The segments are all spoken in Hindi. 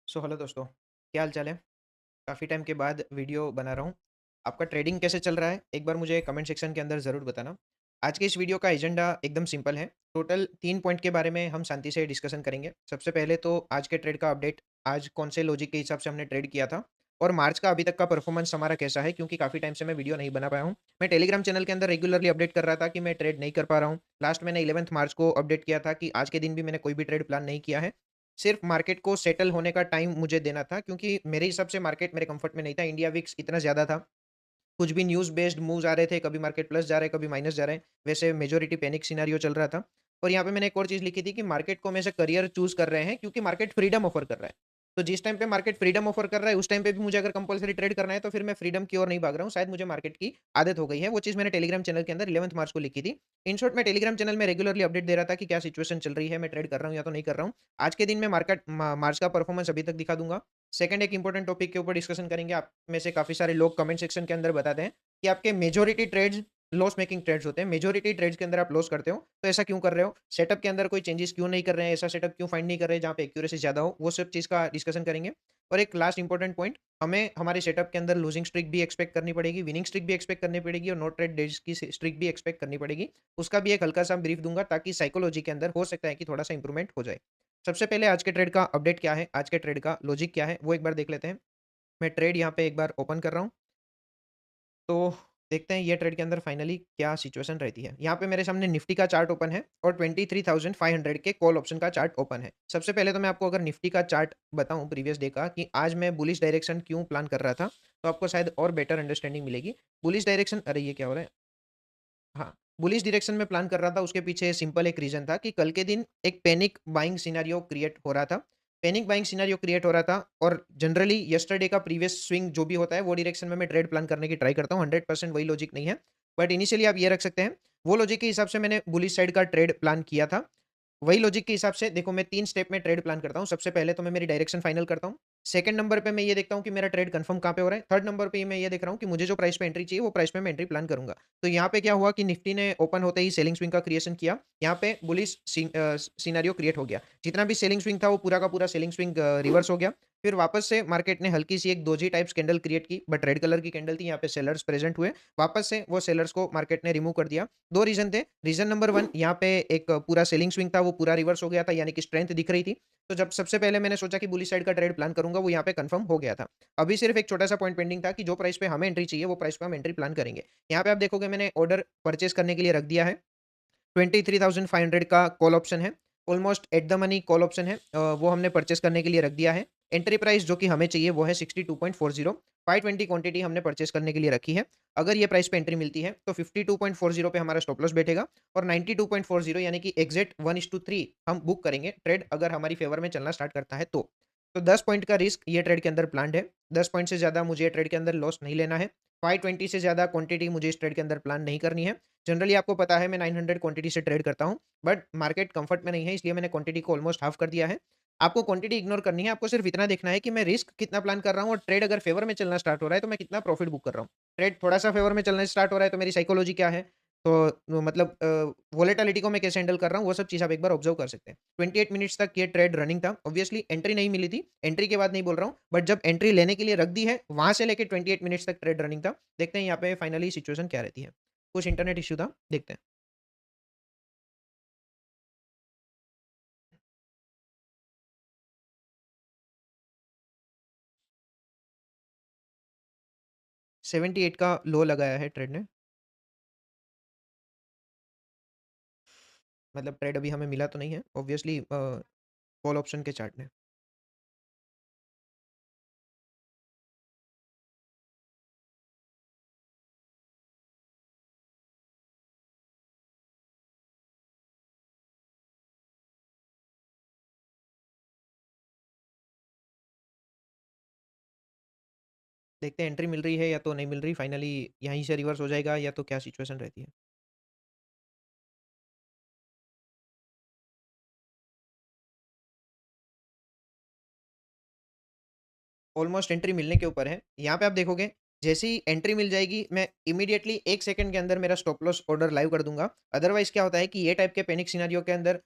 हेलो दोस्तों, क्या हाल चाल है? काफ़ी टाइम के बाद वीडियो बना रहा हूँ। आपका ट्रेडिंग कैसे चल रहा है? एक बार मुझे कमेंट सेक्शन के अंदर ज़रूर बताना। आज के इस वीडियो का एजेंडा एकदम सिंपल है। टोटल 3 पॉइंट के बारे में हम शांति से डिस्कशन करेंगे। सबसे पहले तो आज के ट्रेड का अपडेट, आज कौन से लॉजिक के हिसाब से हमने ट्रेड किया था और मार्च का अभी तक का परफॉर्मेंस हमारा कैसा है, क्योंकि काफ़ी टाइम से मैं वीडियो नहीं बना पाया हूँ। मैं टेलीग्राम चैनल के अंदर रेगुलरली अपडेट कर रहा था कि मैं ट्रेड नहीं कर पा रहा हूँ। लास्ट मैंने 11th मार्च को अपडेट किया था कि आज के दिन भी मैंने कोई भी ट्रेड प्लान नहीं किया है। सिर्फ मार्केट को सेटल होने का टाइम मुझे देना था, क्योंकि मेरे हिसाब से मार्केट मेरे कंफर्ट में नहीं था। इंडिया विक्स इतना ज़्यादा था, कुछ भी न्यूज़ बेस्ड मूव्स आ रहे थे, कभी मार्केट प्लस जा रहा है, कभी माइनस जा रहा है। वैसे मेजॉरिटी पैनिक सिनेरियो चल रहा था। और यहाँ पे मैंने एक और चीज़ लिखी थी कि मार्केट को हम एज़ अ करियर चूज़ कर रहे हैं, क्योंकि मार्केट फ्रीडम ऑफर कर रहा है। तो जिस टाइम पे मार्केट फ्रीडम ऑफर कर रहा है, उस टाइम पे भी मुझे अगर कंपल्सरी ट्रेड करना है, तो फिर मैं फ्रीडम की ओर नहीं भाग रहा हूँ। शायद मुझे मार्केट की आदत हो गई है। वो चीज़ मैंने टेलीग्राम चैनल के अंदर 11th मार्च को लिखी थी। इन शॉर्ट, मैं टेलीग्राम चैनल में रेगुलरली अपडेट दे रहा था कि क्या सिचुएशन चल रही है, मैं ट्रेड कर रहा हूँ या तो नहीं कर रहा हूँ। आज के दिन में मार्च का परफॉर्मेंस अभी तक दिखा दूँगा। सेकंड, एक इंपॉर्टेंट टॉपिक के ऊपर डिस्कशन करेंगे। आप में से काफ़ी सारे लोग कमेंट सेक्शन के अंदर बताते हैं कि आपके majority trades loss making trades होते हैं। मेजॉरिटी ट्रेड्स के अंदर आप लॉस करते हो, तो ऐसा क्यों कर रहे हो? सेटअप के अंदर कोई चेंजेस क्यों नहीं कर रहे हैं? ऐसा सेटअप क्यों फाइंड नहीं कर रहे हैं जहाँ पे एक्यूरेसी ज़्यादा हो? वो सब चीज़ का डिस्कशन करेंगे। और एक लास्ट इंपॉर्टेंट पॉइंट, हमें हमारे सेटअप के अंदर लूजिंग स्ट्रिक भी एक्सपेक्ट करनी पड़ेगी, विनिंग स्ट्रिक भी एक्सपेक्ट करनी पड़ेगी और नो ट्रेड डेज़ की स्ट्रिक भी एक्सपेक्ट करनी पड़ेगी। उसका भी एक हल्का-सा ब्रीफ दूँगा, ताकि साइकोलॉजी के अंदर हो सकता है कि थोड़ा-सा इंप्रूवमेंट हो जाए। सबसे पहले आज के ट्रेड का अपडेट क्या है? आज के ट्रेड का लॉजिक क्या है? वो एक बार देख लेते हैं। मैं ट्रेड यहाँ पे एक बार ओपन कर रहा हूँ। तो देखते हैं ये ट्रेड के अंदर फाइनली क्या सिचुएशन रहती है। यहाँ पे मेरे सामने निफ्टी का चार्ट ओपन है और 23,500 के कॉल ऑप्शन का चार्ट ओपन है। सबसे पहले तो मैं आपको अगर निफ्टी का चार्ट बताऊँ प्रीवियस डे का, कि आज मैं बुलिश डायरेक्शन क्यों प्लान कर रहा था, तो आपको शायद और बेटर अंडरस्टैंडिंग मिलेगी। बुलिश डायरेक्शन, अरे ये क्या हो रहा है? हाँ, बुलिश डायरेक्शन में प्लान कर रहा था, उसके पीछे सिंपल एक रीज़न था कि कल के दिन एक पैनिक बाइंग सिनेरियो क्रिएट हो रहा था। पैनिक बाइंग सिनेरियो क्रिएट हो रहा था और जनरली यस्टरडे का प्रीवियस स्विंग जो भी होता है, वो डायरेक्शन में मैं ट्रेड प्लान करने की ट्राई करता हूँ। 100% वही लॉजिक नहीं है। बट इनिशियली आप ये रख सकते हैं, वो लॉजिक के हिसाब से मैंने बुलिश साइड का ट्रेड प्लान किया था। वही लॉजिक के हिसाब से देखो, मैं 3 स्टेप में ट्रेड प्लान करता हूँ। सबसे पहले तो मैं मेरी डायरेक्शन फाइनल करता हूँ। सेकंड नंबर पे मैं ये देखता हूँ कि मेरा ट्रेड कंफर्म कहाँ पे हो रहा है। थर्ड नंबर पे मैं ये देख रहा हूँ कि मुझे जो प्राइस पे एंट्री चाहिए, वो प्राइस पे मैं एंट्री प्लान करूँगा। तो यहाँ पे क्या हुआ कि निफ्टी ने ओपन होते ही सेलिंग स्विंग का क्रिएशन किया। यहाँ पे बुलिश सिनेरियो क्रिएट हो गया। जितना भी सेलिंग स्विंग था, वो पूरा का पूरा सेलिंग स्विंग रिवर्स हो गया। फिर वापस से मार्केट ने हल्की सी एक दोजी टाइप्स कैंडल क्रिएट की, बट रेड कलर की कैंडल थी। यहाँ पे सेलर्स प्रेजेंट हुए। वापस से वो सेलर्स को मार्केट ने रिमूव कर दिया। 2 रीज़न थे। रीज़न नंबर 1, यहाँ पे एक पूरा सेलिंग स्विंग था, वो पूरा रिवर्स हो गया था, यानी कि स्ट्रेंथ दिख रही थी। तो जब सबसे पहले मैंने सोचा कि बुलिश साइड का ट्रेड प्लान करूँगा, वो यहाँ पे कन्फर्म हो गया था। अभी सिर्फ एक छोटा-सा पॉइंट पेंडिंग था कि जो प्राइस पे हमें एंट्री चाहिए, वो प्राइस पे हम एंट्री प्लान करेंगे। यहाँ पे आप देखोगे मैंने ऑर्डर परचेज़ करने के लिए रख दिया है। 23,500 का कॉल ऑप्शन है। Almost at the money call option है। वो हमने परचेज़ करने के लिए रख दिया है। एंट्री प्राइस जो कि हमें चाहिए, वो है 62.40। 520 क्वांटिटी हमने परचेज़ करने के लिए रखी है। अगर ये प्राइस पे एंट्री मिलती है, तो 52.40 पे हमारा स्टॉप लॉस बैठेगा और 92.40 यानी कि एग्ज़ैक्ट 1:3 हम बुक करेंगे ट्रेड, अगर हमारी फ़ेवर में चलना स्टार्ट करता है तो। तो 10 पॉइंट का रिस्क ये ट्रेड के अंदर प्लान्ड है। 10 पॉइंट से ज़्यादा मुझे ये ट्रेड के अंदर लॉस नहीं लेना है। 520 से ज़्यादा क्वांटिटी मुझे इस ट्रेड के अंदर प्लान नहीं करनी है। जनरली आपको पता है मैं 900 क्वांटिटी से ट्रेड करता हूँ, बट मार्केट कंफर्ट में नहीं है, इसलिए मैंने क्वांटिटी को ऑलमोस्ट हाफ कर दिया है। आपको क्वांटिटी इग्नोर करनी है, आपको सिर्फ इतना देखना है कि मैं रिस्क कितना प्लान कर रहा हूँ और ट्रेड अगर फेवर में चलना स्टार्ट हो रहा है, तो मैं कितना प्रॉफिट बुक कर रहा हूँ। ट्रेड थोड़ा-सा फेवर में चलना स्टार्ट हो रहा है, तो मेरी साइकोलॉजी क्या है, तो मतलब वोलेटिलिटी को मैं कैसे हैंडल कर रहा हूँ, वो सब चीज़ आप एक बार ऑब्जर्व कर सकते हैं। 28 मिनट्स तक ये ट्रेड रनिंग था। ऑब्वियसली एंट्री नहीं मिली थी, एंट्री के बाद नहीं बोल रहा हूँ, बट जब एंट्री लेने के लिए रख दी है, वहाँ से लेके 28 मिनट्स तक ट्रेड रनिंग था। देखते हैं यहाँ पे फाइनली सिचुएशन क्या रहती है। कुछ इंटरनेट इश्यू था, देखते हैं। 78 का लो लगाया है ट्रेड ने, मतलब ट्रेड अभी हमें मिला तो नहीं है ऑब्वियसली, कॉल ऑप्शन के चार्ट ने। देखते हैं एंट्री मिल रही है या तो नहीं मिल रही, फाइनली यहीं से रिवर्स हो जाएगा या तो क्या सिचुएशन रहती है। ऑलमोस्ट एंट्री मिलने के ऊपर है। यहाँ पे आप देखोगे, जैसे ही एंट्री मिल जाएगी, मैं इमीडिएटली 1 सेकंड के अंदर मेरा स्टॉप लॉस ऑर्डर लाइव कर दूँगा। अदरवाइज़ क्या होता है कि ये टाइप के पैनिक सिनेरियो के अंदर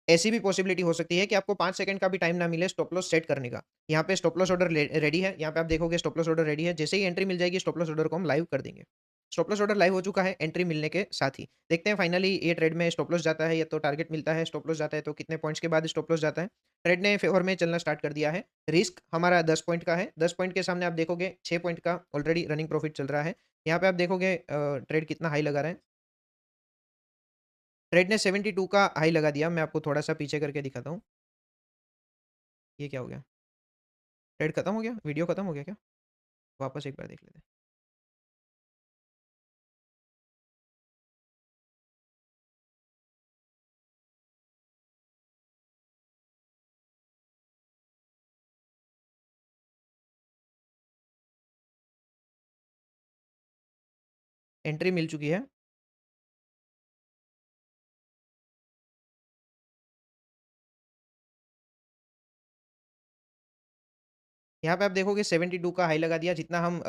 ऐसी भी पॉसिबिलिटी हो सकती है कि आपको 5 सेकंड का भी टाइम ना मिले स्टॉप लॉस सेट करने का। यहाँ पे स्टॉप लॉस ऑर्डर रेडी है, यहाँ पे आप देखोगे स्टॉप लॉस ऑर्डर रेडी है, जैसे ही एंट्री मिल जाएगी स्टॉप लॉस ऑर्डर को हम लाइव कर देंगे। स्टॉप लॉस ऑर्डर लाइव हो चुका है एंट्री मिलने के साथ ही। देखते हैं फाइनली ये ट्रेड में स्टॉप लॉस जाता है या तो टारगेट मिलता है, स्टॉप लॉस जाता है तो कितने पॉइंट्स के बाद स्टॉप लॉस जाता है। ट्रेड ने फेवर में चलना स्टार्ट कर दिया है। रिस्क हमारा 10 पॉइंट का है, 10 पॉइंट के सामने आप देखोगे 6 पॉइंट का ऑलरेडी रनिंग प्रॉफिट चल रहा है। यहाँ पे आप देखोगे ट्रेड कितना हाई लगा रहा है। ट्रेड ने 72 का हाई लगा दिया। मैं आपको थोड़ा-सा पीछे करके दिखाता हूँ। ये क्या हो गया? ट्रेड खत्म हो गया? वीडियो खत्म हो गया क्या? वापस एक बार देख लेते हैं। एंट्री मिल चुकी है। यहाँ पे आप देखोगे 72 का हाई लगा दिया, जितना हम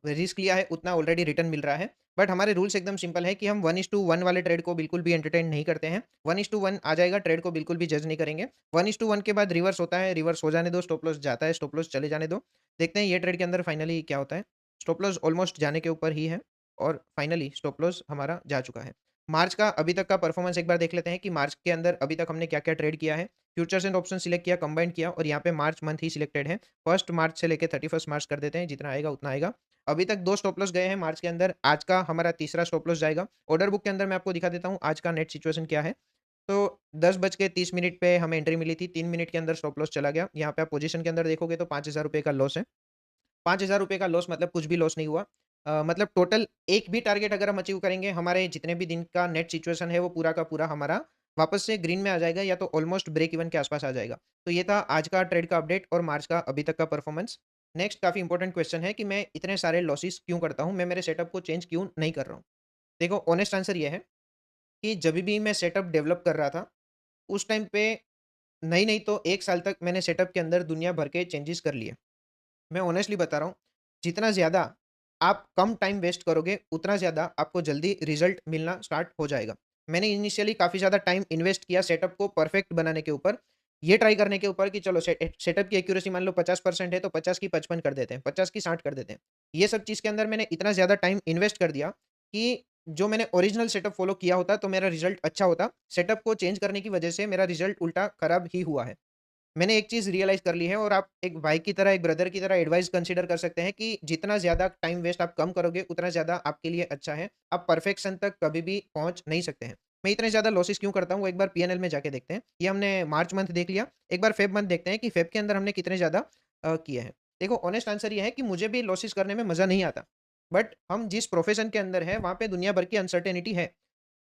रिस्क लिया है उतना ऑलरेडी रिटर्न मिल रहा है। बट हमारे रूल्स एकदम सिंपल है कि हम 1:1 वाले ट्रेड को बिल्कुल भी एंटरटेन नहीं करते हैं। 1:1 आ जाएगा ट्रेड को बिल्कुल भी जज नहीं करेंगे। 1:1 के बाद रिवर्स होता है, रिवर्स हो जाने दो, स्टॉप लॉस जाता है, स्टॉप लॉस चले जाने दो। देखते हैं ये ट्रेड के अंदर फाइनली क्या होता है। स्टॉप लॉस ऑलमोस्ट जाने के ऊपर ही है और फाइनली स्टॉप लॉस हमारा जा चुका है। मार्च का अभी तक का परफॉर्मेंस एक बार देख लेते हैं कि मार्च के अंदर अभी तक हमने क्या-क्या ट्रेड किया है। फ्यूचर्स एंड ऑप्शन सिलेक्ट किया, कंबाइन किया और यहाँ पे मार्च मंथ ही सिलेक्टेड है। 1st मार्च से लेके 31st मार्च कर देते हैं, जितना आएगा उतना आएगा। अभी तक 2 स्टॉप लॉस गए हैं मार्च के अंदर, आज का हमारा तीसरा स्टॉप लॉस जाएगा। ऑर्डर बुक के अंदर मैं आपको दिखा देता हूँ आज का नेट सिचुएशन क्या है। तो 10 बज के 30 मिनट पे हमें एंट्री मिली थी, 3 मिनट के अंदर स्टॉप लॉस चला गया। यहाँ पे आप पोजीशन के अंदर देखोगे तो ₹5000 का लॉस है। ₹5000 का लॉस मतलब कुछ भी लॉस नहीं हुआ। मतलब टोटल एक भी टारगेट अगर हम अचीव करेंगे, हमारे जितने भी दिन का नेट सिचुएशन है, वो पूरा का पूरा हमारा वापस से ग्रीन में आ जाएगा या तो ऑलमोस्ट ब्रेक इवन के आस-पास आ जाएगा। तो ये था आज का ट्रेड का अपडेट और मार्च का अभी तक का परफॉर्मेंस। नेक्स्ट काफ़ी इंपॉर्टेंट क्वेश्चन है कि मैं इतने सारे लॉसेस क्यों करता हूँ? मैं मेरे सेटअप को चेंज क्यों नहीं कर रहा हूँ? देखो ऑनेस्ट आंसर ये है कि जभी भी मैं सेटअप डेवलप कर रहा था, उस टाइम पे नहीं-नहीं तो 1 साल तक मैंने सेटअप के अंदर दुनिया भर के चेंजेस कर लिए। मैं ऑनेस्टली बता रहा हूँ, जितना ज़्यादा आप कम टाइम वेस्ट करोगे, उतना ज़्यादा आपको जल्दी रिज़ल्ट मिलना स्टार्ट हो जाएगा। मैंने इनिशियली काफ़ी ज़्यादा टाइम इन्वेस्ट किया सेटअप को परफेक्ट बनाने के ऊपर। ये ट्राई करने के ऊपर कि चलो सेटअप की एक्यूरेसी मान लो 50% है, तो 50 की 55 कर देते हैं, 50 की 60 कर देते हैं। ये सब चीज़ के अंदर मैंने इतना ज़्यादा टाइम इन्वेस्ट कर दिया कि जो मैंने ओरिजिनल सेटअप फ़ॉलो किया होता, तो मेरा रिज़ल्ट अच्छा होता। सेटअप को चेंज करने की वजह से मेरा रिज़ल्ट उल्टा खराब ही हुआ है। मैंने एक चीज़ रियलाइज़ कर ली है और आप एक भाई की तरह, एक ब्रदर की तरह एडवाइस कंसीडर कर सकते हैं कि जितना ज़्यादा टाइम वेस्ट आप कम करोगे, उतना ज़्यादा आपके लिए अच्छा है। आप परफेक्शन तक कभी भी पहुँच नहीं सकते हैं। मैं इतने ज़्यादा लॉसेस क्यों करता हूँ, वो एक बार पीएनएल में जाके देखते हैं। ये हमने मार्च मंथ देख लिया, एक बार फ़ेब मंथ देखते हैं कि फ़ेब के अंदर हमने कितने ज़्यादा किए हैं। देखो ऑनेस्ट आंसर ये है कि मुझे भी लॉसेस करने में मज़ा नहीं आता। बट हम जिस प्रोफ़ेशन के अंदर हैं, वहाँ पे दुनिया भर की अनसर्टेनिटी है।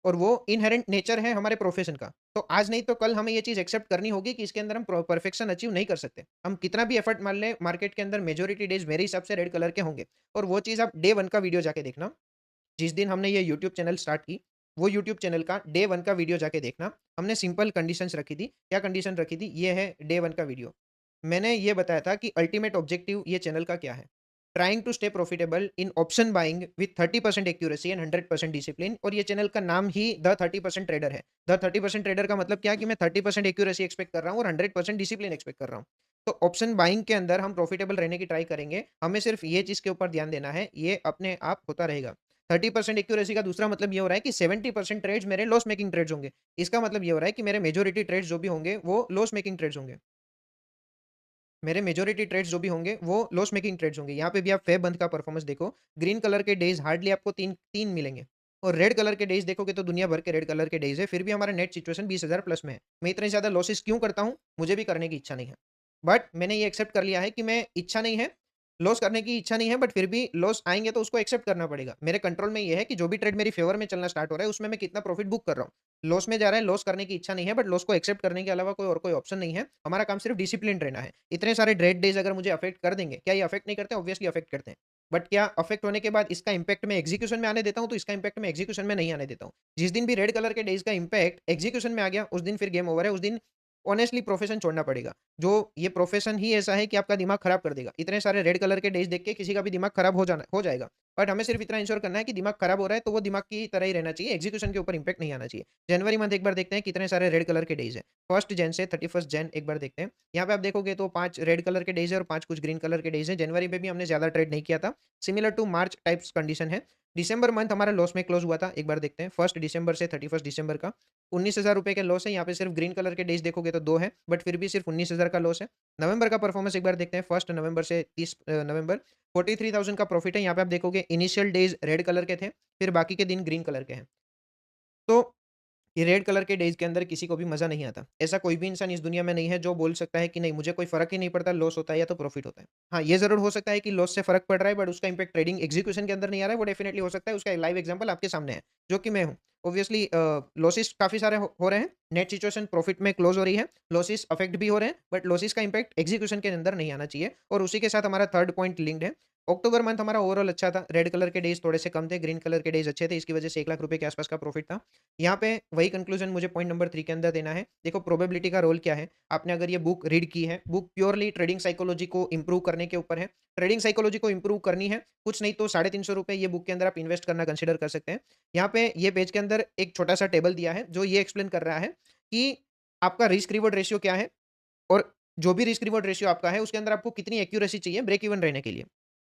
और वो इन्हेरेंट नेचर है हमारे प्रोफ़ेशन का। तो आज नहीं तो कल हमें ये चीज़ एक्सेप्ट करनी होगी कि इसके अंदर हम परफेक्शन अचीव नहीं कर सकते। हम कितना भी एफर्ट मार लें, मार्केट के अंदर मेजॉरिटी डेज़ मेरे हिसाब से रेड कलर के होंगे। और वो चीज़ आप डे 1 का वीडियो जाके देखना। जिस दिन हमने ये यूट्यूब चैनल स्टार्ट की, वो यूट्यूब चैनल का डे 1 का वीडियो जाके देखना। हमने सिंपल कंडीशंस रखी थी। क्या कंडीशन रखी थी? ये है डे 1 का वीडियो। मैंने ये बताया था कि अल्टीमेट ऑब्जेक्टिव ये चैनल का क्या है? Trying to stay profitable in option buying with 30% accuracy and 100% discipline. और ये चैनल का नाम ही द 30% ट्रेडर है। द 30% ट्रेडर का मतलब क्या है कि मैं 30% एक्यूरेसी एक्सपेक्ट कर रहा हूँ और 100% डिसिप्लिन एक्सपेक्ट कर रहा हूँ। तो ऑप्शन बाइंग के अंदर हम प्रॉफिटेबल रहने की ट्राई करेंगे। हमें सिर्फ ये चीज़ के ऊपर ध्यान देना है, ये अपने आप होता रहेगा। 30% एक्यूरेसी का दूसरा मतलब ये हो रहा है कि 70% ट्रेड्स मेरे लॉस मेकिंग ट्रेड्स होंगे। इसका मतलब ये हो रहा है कि मेरे मेजॉरिटी ट्रेड्स जो भी होंगे, वो लॉस मेकिंग ट्रेड्स होंगे। मेरे मेजॉरिटी ट्रेड्स जो भी होंगे, वो लॉस मेकिंग ट्रेड्स होंगे। यहाँ पे भी आप फेब मंथ का परफॉर्मेंस देखो, ग्रीन कलर के डेज़ हार्डली आपको 3 मिलेंगे और रेड कलर के डेज़ देखोगे तो दुनिया भर के रेड कलर के डेज़ है, फिर भी हमारा नेट सिचुएशन 20,000 प्लस में है। मैं इतने ज़्यादा लॉसेस क्यों करता हूँ? मुझे भी करने की इच्छा नहीं है। बट मैंने ये एक्सेप्ट कर लिया है कि मैं इच्छा नहीं है, लॉस करने की इच्छा नहीं है, बट फिर भी लॉस आएँगे तो उसको एक्सेप्ट करना पड़ेगा। मेरे कंट्रोल में ये है कि जो भी ट्रेड मेरी फेवर में चलना स्टार्ट हो रहा है, उसमें मैं कितना प्रॉफिट बुक कर रहा हूँ। लॉस में जा रहा है, लॉस करने की इच्छा नहीं है, बट लॉस को एक्सेप्ट करने के अलावा कोई और कोई ऑप्शन नहीं है। हमारा काम सिर्फ डिसिप्लिन्ड रहना है। इतने सारे रेड डेज़ अगर मुझे अफ़ेक्ट कर देंगे, क्या ये अफ़ेक्ट नहीं करते? ऑब्वियसली अफ़ेक्ट करते हैं। बट क्या अफ़ेक्ट होने के बाद इसका इम्पैक्ट मैं एक्ज़ीक्यूशन में आने देता हूँ? तो इसका इम्पैक्ट मैं एक्ज़ीक्यूशन में नहीं आने देता हूँ। जिस दिन भी रेड कलर के डेज़ का इम्पैक्ट एक्ज़ीक्यूशन में आ गया, उस दिन फिर गेम ओवर है। उस दिन ऑनेस्टली प्रोफ़ेशन छोड़ना पड़ेगा। जो ये प्रोफ़ेशन ही ऐसा है कि आपका दिमाग खराब कर देगा। इतने सारे रेड कलर के डेज़ देख के किसी का भी दिमाग खराब हो जाएगा। बट हमें सिर्फ़ इतना इंश्योर करना है कि दिमाग खराब हो रहा है, तो वो दिमाग की तरह ही रहना चाहिए, एग्ज़ीक्यूशन के ऊपर इम्पैक्ट नहीं आना चाहिए। जनवरी मंथ एक बार देखते हैं कितने सारे रेड कलर के डेज़ हैं। 1st जैन से 31st जैन एक बार देखते हैं। यहाँ पे आप देखोगे तो 5 रेड कलर के डेज़ हैं और 5 कुछ ग्रीन कलर के डेज़ हैं। जनवरी में भी हमने ज़्यादा ट्रेड नहीं किया था। Similar to March types condition है। दिसंबर मंथ हमारा लॉस में क्लोज़ हुआ था। एक बार देखते हैं 1st दिसंबर से 31st दिसंबर का ₹19,000 के लॉस है। यहाँ पे सिर्फ ग्रीन कलर के डेज़ देखोगे तो 2 हैं, बट फिर भी सिर्फ 19,000 का लॉस है। नवंबर का परफॉर्मेंस एक बार देखते हैं। 1st नवंबर से 30 नवंबर 43,000 का प्रॉफिट है। यहाँ पे आप देखोगे इनिशियल डेज़ रेड कलर के थे, फिर बाकी के दिन ग्रीन कलर के हैं। तो ये रेड कलर के डेज़ के अंदर किसी को भी मज़ा नहीं आता। ऐसा कोई भी इंसान इस दुनिया में नहीं है जो बोल सकता है कि नहीं मुझे कोई फ़र्क ही नहीं पड़ता, लॉस होता है या तो प्रॉफ़िट होता है। हाँ, ये ज़रूर हो सकता है कि लॉस से फ़र्क पड़ रहा है बट उसका इम्पैक्ट ट्रेडिंग एक्ज़ीक्यूशन के अंदर नहीं आ रहा है, वो डेफ़िनिटली हो सकता है। उसका एक लाइव एग्ज़ाम्पल आपके सामने है, जो कि मैं हूँ। ऑब्वियसली लॉसेस काफ़ी सारे हो रहे हैं, नेट सिचुएशन प्रॉफ़िट में क्लोज़ हो रही है, लॉसेस अफ़ेक्ट भी हो रहे हैं बट लॉसेस का इम्पैक्ट एक्ज़ीक्यूशन के अंदर नहीं आना चाहिए और उसी के साथ हमारा 3rd पॉइंट लिंक्ड है। अक्टूबर मंथ हमारा ओवरऑल अच्छा था, रेड कलर के डेज़ थोड़े से कम थे, ग्रीन कलर के डेज़ अच्छे थे, इसकी वजह से ₹1,00,000 के आस-पास का प्रॉफ़िट था। यहाँ पे वही कंक्लूज़न मुझे पॉइंट नंबर 3 के अंदर देना है। देखो प्रोबेबिलिटी का रोल क्या है? आपने अगर ये बुक रीड की है, बुक प्योरली ट्रेडिंग साइकोलॉजी को इम्प्रूव करने के ऊपर है। ट्रेडिंग साइकोलॉजी को इम्प्रूव करनी है, कुछ नहीं तो ₹350 ये बुक के अंदर आप इन्वेस्ट करना कंसीडर कर सकते हैं। यहाँ पे ये पेज के अंदर एक छोटा-सा टेबल दिया है, जो ये एक्सप्लेन कर रहा है कि आपका रिस्क रिवॉर्ड रेशियो क्या है और जो भी रिस्क रिवॉर्ड रेशियो आपका है, उसके अंदर आपको कितनी एक्यूरेसी चाहिए ब्रेक इवन रहने के लिए।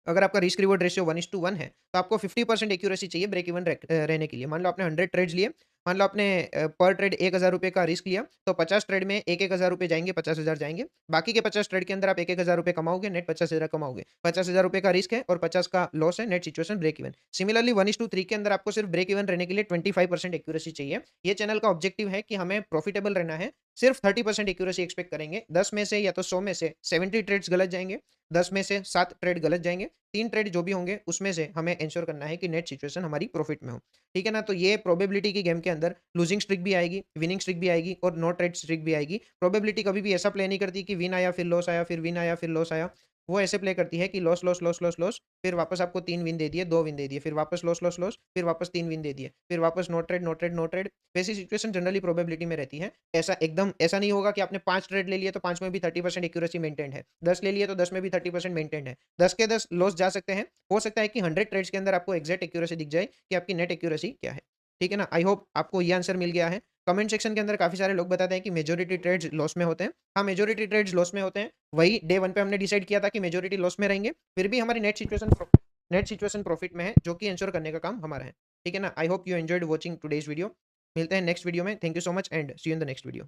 अगर आपका रिस्क रिवॉर्ड रेशियो 1:1 है, तो आपको 50% एक्यूरेसी चाहिए ब्रेक इवन रहने के लिए। मान लो आपने 100 ट्रेड्स लिए, मान लो आपने पर ट्रेड ₹1,000 का रिस्क लिया, तो 50 ट्रेड में 1-1 हज़ार रुपए जाएँगे, 50,000 जाएँगे। बाकी के 50 ट्रेड के अंदर आप 1-1 हज़ार रुपए कमाओगे, नेट 50,000 कमाओगे। ₹50,000 का रिस्क है और 50 का लॉस है, net situation break even. Similarly 1:3 के अंदर आपको सिर्फ ब्रेक इवन रहने के लिए 25% एक्यूरेसी चाहिए। ये चैनल का ऑब्जेक्टिव है कि हमें प्रॉफिटेबल रहना है, सिर्फ 30% एक्यूरेसी एक्सपेक्ट करेंगे। 10 में से या तो 100 में से 70 ट्रेड्स गलत जाएँगे, 10 में से 7 ट्रेड गलत जाएँगे, 3 ट्रेड जो भी होंगे उसमें से हमें एंश्योर करना है कि नेट सिचुएशन हमारी प्रॉफिट में हो। ठीक है ना? तो ये प्रोबेबिलिटी की गेम के अंदर लूजिंग स्ट्रिक भी आएगी, विनिंग स्ट्रिक भी आएगी और नो ट्रेड स्ट्रिक भी आएगी। प्रोबेबिलिटी कभी भी ऐसा प्ले नहीं करती कि विन आया फिर लॉस आया, फिर विन आया फिर लॉस आया। वो ऐसे प्ले करती है कि loss, loss, loss, loss, loss फिर वापस आपको 3 विन दे दिए, 2 विन दे दिए, फिर वापस लॉस, लॉस, लॉस, फिर वापस 3 विन दे दिए, फिर वापस no trade, no trade, no trade. वैसी सिचुएशन जनरली प्रोबेबिलिटी में रहती है। ऐसा नहीं होगा कि आपने 5 ट्रेड ले लिए तो 5 में भी 30% एक्यूरेसी मेंटेन्ड है। 10 ले लिए तो 10 में भी 30% मेंटेन्ड है। 10 के 10 लॉस जा सकते हैं। हो सकता है कि 100 ट्रेड्स के अंदर आपको एक्ज़ैक्ट एक्यूरेसी दिख जाए कि आपकी नेट एक्यूरेसी क्या है। ठीक है ना? आई होप आपको ये आंसर मिल गया है। कमेंट सेक्शन के अंदर काफ़ी सारे लोग बताते हैं कि मेजॉरिटी ट्रेड्स लॉस में होते हैं। हाँ, मेजॉरिटी ट्रेड्स लॉस में होते हैं। वही डे 1 पे हमने डिसाइड किया था कि मेजॉरिटी लॉस में रहेंगे। फिर भी हमारी नेट सिचुएशन प्रॉफिट में है, जो कि एंश्योर करने का काम हमारा है। ठीक है ना? I hope you enjoyed watching today's video. मिलते हैं नेक्स्ट वीडियो में। Thank you so much and see you in the next video.